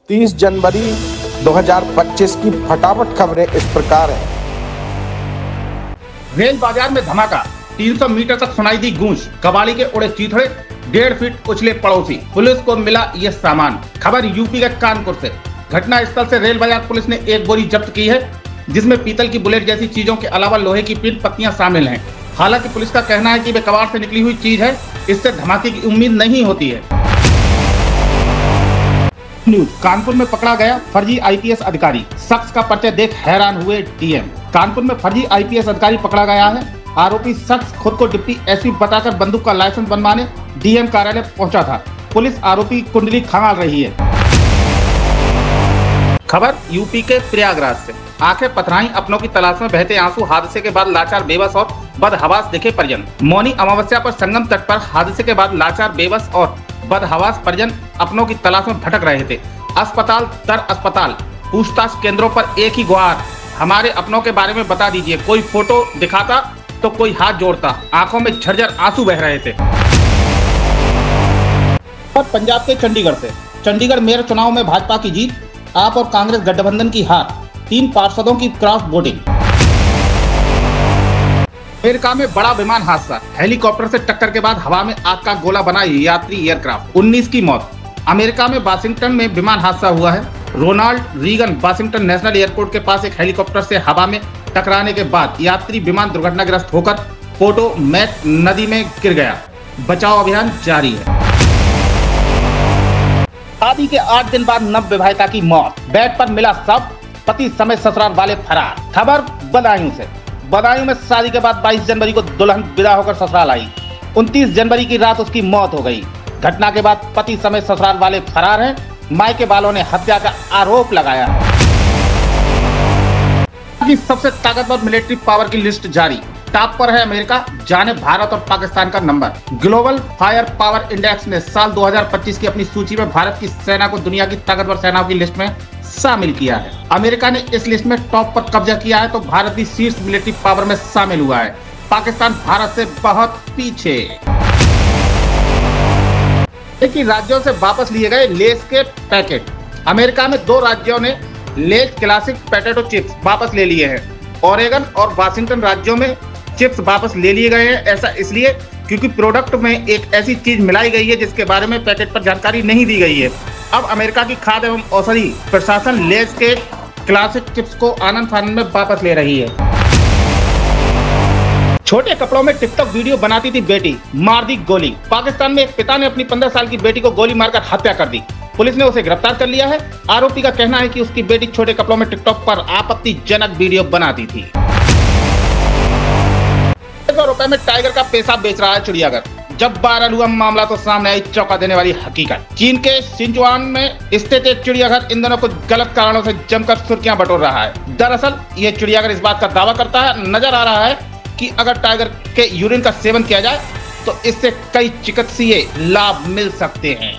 30 जनवरी 2025 की फटाफट खबरें इस प्रकार हैं। रेल बाजार में धमाका, 300 मीटर तक सुनाई दी गूंज, कबाड़ी के उड़े चीथड़े, 1.5 फीट उछले पड़ोसी, पुलिस को मिला ये सामान। खबर यूपी के कानपुर से। घटना स्थल से रेल बाजार पुलिस ने एक बोरी जब्त की है, जिसमें पीतल की बुलेट जैसी चीजों के अलावा लोहे की पिन पत्तियां शामिल हैं। हालांकि पुलिस का कहना है कि वे कबाड़ से निकली हुई चीज है, इससे धमाके की उम्मीद नहीं होती है। न्यूज, कानपुर में पकड़ा गया फर्जी आईपीएस अधिकारी, शख्स का परिचय देख हैरान हुए डीएम। कानपुर में फर्जी आईपीएस अधिकारी पकड़ा गया है। आरोपी शख्स खुद को डिप्टी एसपी बताकर बंदूक का लाइसेंस बनवाने डीएम कार्यालय पहुंचा था। पुलिस आरोपी की कुंडली खंगाल रही है। खबर यूपी के प्रयागराज से। आंखें पथराई, अपनों की तलाश में बहते आंसू, हादसे के बाद लाचार, बेबस और बदहवास दिखे परिजन। मौनी अमावस्या पर संगम तट पर हादसे के बाद लाचार, बेबस और बदहवास परिजन अपनों की तलाश में भटक रहे थे। अस्पताल दर अस्पताल, पूछताछ केंद्रों पर एक ही गुहार, हमारे अपनों के बारे में बता दीजिए। कोई फोटो दिखाता तो कोई हाथ जोड़ता, आंखों में झरझर आंसू बह रहे थे। और पंजाब के चंडीगढ़ से। चंडीगढ़ मेयर चुनाव में भाजपा की जीत, आप और कांग्रेस गठबंधन की हार, 3 पार्षदों की क्रॉस वोटिंग। अमेरिका में बड़ा विमान हादसा, हेलीकॉप्टर से टक्कर के बाद हवा में आग का गोला बना यात्री एयरक्राफ्ट, 19 की मौत। अमेरिका में वाशिंगटन में विमान हादसा हुआ है। Ronald Reagan Washington National Airport के पास एक हेलीकॉप्टर से हवा में टकराने के बाद यात्री विमान दुर्घटनाग्रस्त होकर पोटोमैक नदी में गिर गया। बचाव अभियान जारी है। शादी के 8 दिन बाद नवविवाहिता की मौत, बेड पर मिला शव, पति समेत ससुराल वाले फरार। खबर बदायूं से। बदायूं में शादी के बाद 22 जनवरी को दुल्हन विदा होकर ससुराल आई। 29 जनवरी की रात उसकी मौत हो गई। घटना के बाद पति समेत ससुराल वाले फरार हैं। मायके वालों ने हत्या का आरोप लगाया है। सबसे ताकतवर मिलिट्री पावर की लिस्ट जारी, टॉप पर है अमेरिका, जाने भारत और पाकिस्तान का number. Global fire power index ने साल 2025 की अपनी सूची में भारत की सेना को दुनिया की ताकतवर सेनाओं की लिस्ट में शामिल किया है। अमेरिका ने इस लिस्ट में टॉप पर कब्जा किया है तो भारत भी शीर्ष मिलिट्री पावर में शामिल हुआ है। पाकिस्तान भारत से बहुत पीछे। एक ही राज्यों से वापस लिए गए लेस के पैकेट। अमेरिका में 2 राज्यों ने लेस क्लासिक पोटैटो चिप्स वापस ले लिए हैं। ओरेगन और वाशिंगटन राज्यों में चिप्स वापस ले लिए गए हैं। ऐसा इसलिए क्योंकि प्रोडक्ट में एक ऐसी चीज मिलाई गई है जिसके बारे में पैकेट पर जानकारी नहीं दी गई है। अब अमेरिका की खाद्य एवं औषधि प्रशासन लेस के क्लासिक चिप्स को आनंद फानंद में वापस ले रही है। छोटे कपड़ों में टिकटॉक वीडियो बनाती थी बेटी, मार दी गोली। पाकिस्तान में एक पिता ने अपनी 15 साल की बेटी को गोली मारकर हत्या कर दी। पुलिस ने उसे गिरफ्तार कर लिया है। आरोपी का कहना है कि उसकी बेटी छोटे कपड़ों में टिकटॉक पर आपत्तिजनक वीडियो बनाती थी। ₹100 में टाइगर का पेशाब बेच रहा है चिड़ियाघर। जब वायरल हुआ मामला तो सामने आई चौंका देने वाली हकीकत। चीन के सिंचुआन में स्थित एक चिड़ियाघर इन दिनों कुछ गलत कारणों से जमकर सुर्खियां बटोर रहा है। दरअसल ये चिड़ियाघर इस बात का दावा करता है, नजर आ रहा है कि अगर टाइगर के यूरिन का सेवन किया जाए तो इससे कई चिकित्सीय लाभ मिल सकते हैं।